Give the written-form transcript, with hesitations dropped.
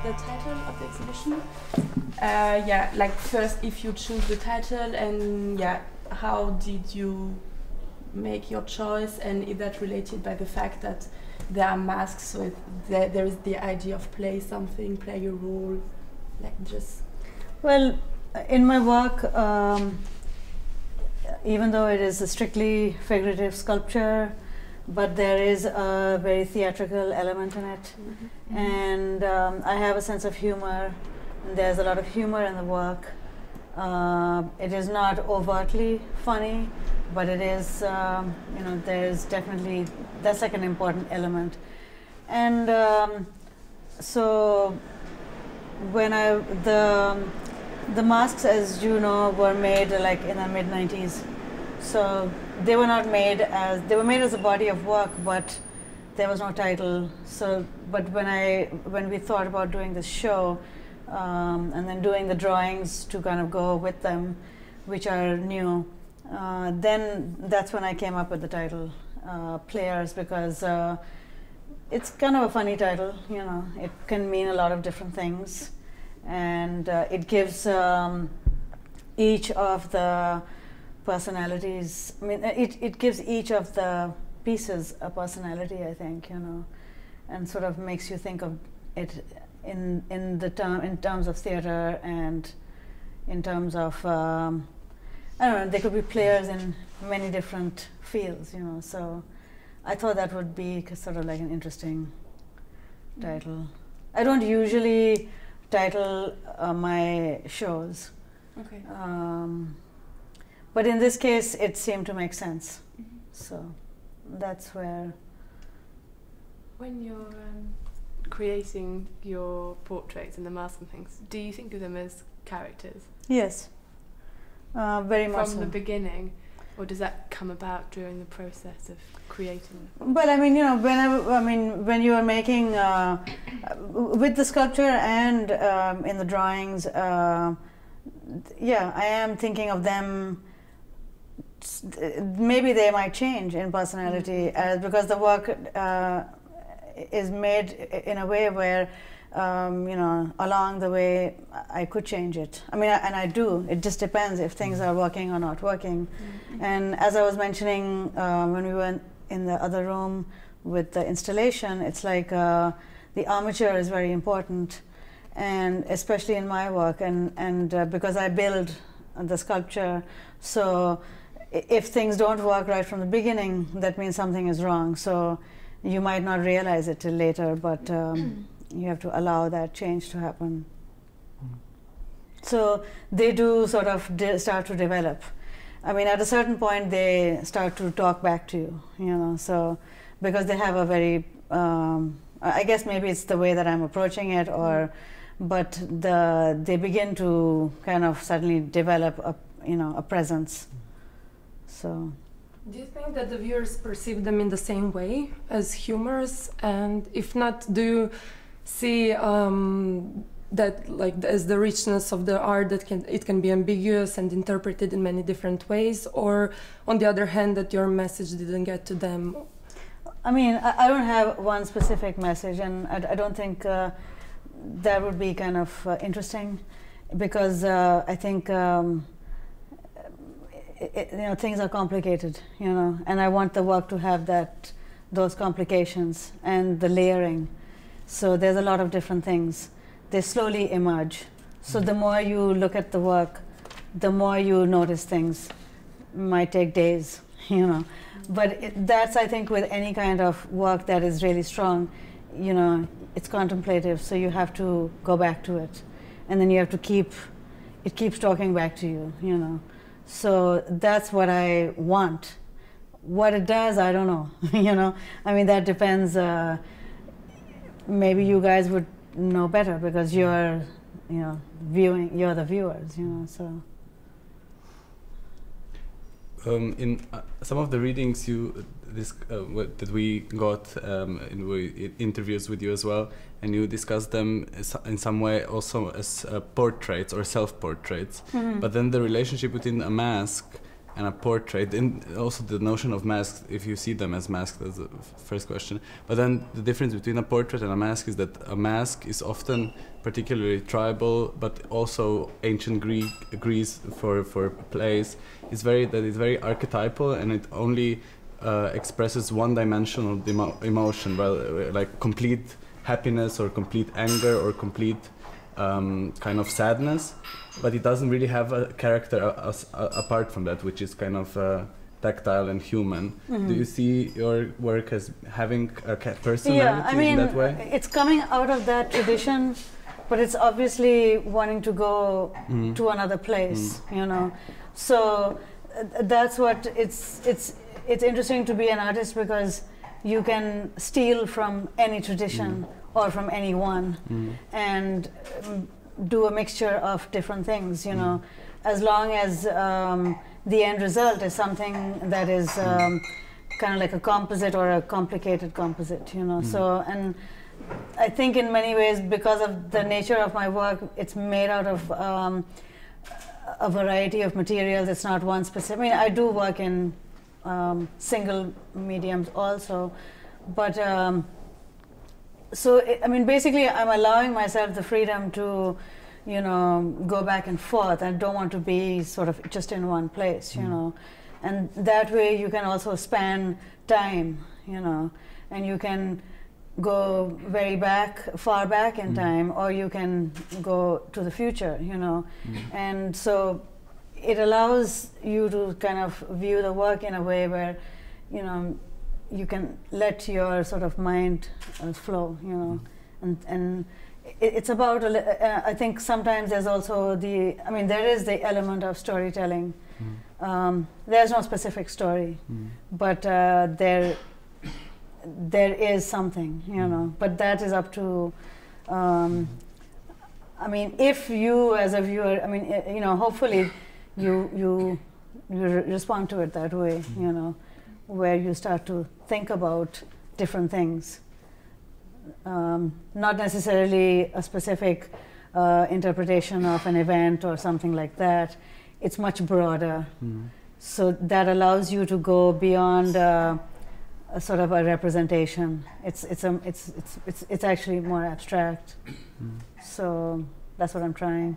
the title of the exhibition. Yeah, like first if you choose the title, and yeah, how did you make your choice, and is that related by the fact that there are masks, so there is the idea of play something, play a role, like just... Well, in my work, even though it is a strictly figurative sculpture, but there is a very theatrical element in it. Mm-hmm. And I have a sense of humor, and there's a lot of humor in the work. It is not overtly funny, but it is, you know, there's definitely, that's like an important element. And so when the masks, as you know, were made like in the mid-90s. So they were not made as, they were made as a body of work, but there was no title. So, but when we thought about doing this show, and then doing the drawings to kind of go with them, which are new, then that's when I came up with the title, Players, because it's kind of a funny title, you know, it can mean a lot of different things. And it gives each of the personalities, I mean, it gives each of the pieces a personality, I think, you know, and sort of makes you think of it in terms of theater, and in terms of, I don't know, there could be players in many different fields, you know, so I thought that would be sort of like an interesting title. I don't usually title my shows. Okay. But in this case, it seemed to make sense. Mm-hmm. So that's where... When you're creating your portraits and the masks and things, do you think of them as characters? Yes, very much so. From the beginning? Or does that come about during the process of creating them? Well, I mean, you know, when you are making, with the sculpture and in the drawings, yeah, I am thinking of them, maybe they might change in personality, because the work is made in a way where, you know, along the way I could change it. I mean, and I do. It just depends if things are working or not working. Mm-hmm. And as I was mentioning when we were in the other room with the installation, it's like the armature is very important, and especially in my work, and because I build the sculpture, so if things don't work right from the beginning, that means something is wrong. So you might not realize it till later, but you have to allow that change to happen. So they do sort of start to develop. I mean, at a certain point, they start to talk back to you, you know, so because they have a very, I guess maybe it's the way that I'm approaching it, or, but they begin to kind of suddenly develop a, you know, a presence. So. Do you think that the viewers perceive them in the same way as humorous? And if not, do you see that like as the richness of the art, that it can be ambiguous and interpreted in many different ways, or on the other hand that your message didn't get to them? I mean, I don't have one specific message, and I don't think that would be kind of interesting, because I think you know, things are complicated, you know, and I want the work to have those complications and the layering. So there's a lot of different things. They slowly emerge. So the more you look at the work, the more you notice things. It might take days, you know. But that's, I think, with any kind of work that is really strong, you know, it's contemplative, so you have to go back to it. And then you have to it keeps talking back to you, you know. So that's what I want. What it does, I don't know, you know. I mean, that depends. Maybe you guys would know better, because you're, you know, you're the viewers, you know, so. In some of the readings that we got in interviews with you as well, and you discussed them in some way also as portraits or self-portraits. Mm-hmm. But then the relationship between a mask and a portrait, and also the notion of masks, if you see them as masks, that's the first question. But then the difference between a portrait and a mask is that a mask is often particularly tribal, but also ancient Greece for plays. It's very archetypal, and it only expresses one-dimensional emotion, well, like complete happiness or complete anger or complete kind of sadness, but it doesn't really have a character apart from that, which is kind of tactile and human. Mm-hmm. Do you see your work as having a personality Yeah, I mean, in that way? it's coming out of that tradition, but it's obviously wanting to go to another place, you know. So that's what it's interesting to be an artist, because you can steal from any tradition or from anyone and do a mixture of different things, you know, as long as the end result is something that is kind of like a composite or a complicated composite, you know. So, and I think in many ways, because of the nature of my work, it's made out of a variety of materials. It's not one specific. I mean, I do work in single mediums also, but so I mean, basically, I'm allowing myself the freedom to, you know, go back and forth. I don't want to be sort of just in one place, you know, and that way you can also span time, you know, and you can go very far back in time, or you can go to the future, you know, and so it allows you to kind of view the work in a way where, you know, you can let your sort of mind flow, you know, and it's about, I think sometimes there's also there is the element of storytelling. There's no specific story, but there is something, you know, but that is up to, I mean, if you as a viewer, I mean, you know, hopefully you respond to it that way, you know, where you start to think about different things, not necessarily a specific interpretation of an event or something like that. It's much broader, so that allows you to go beyond a sort of a representation. It's actually more abstract. So that's what I'm trying.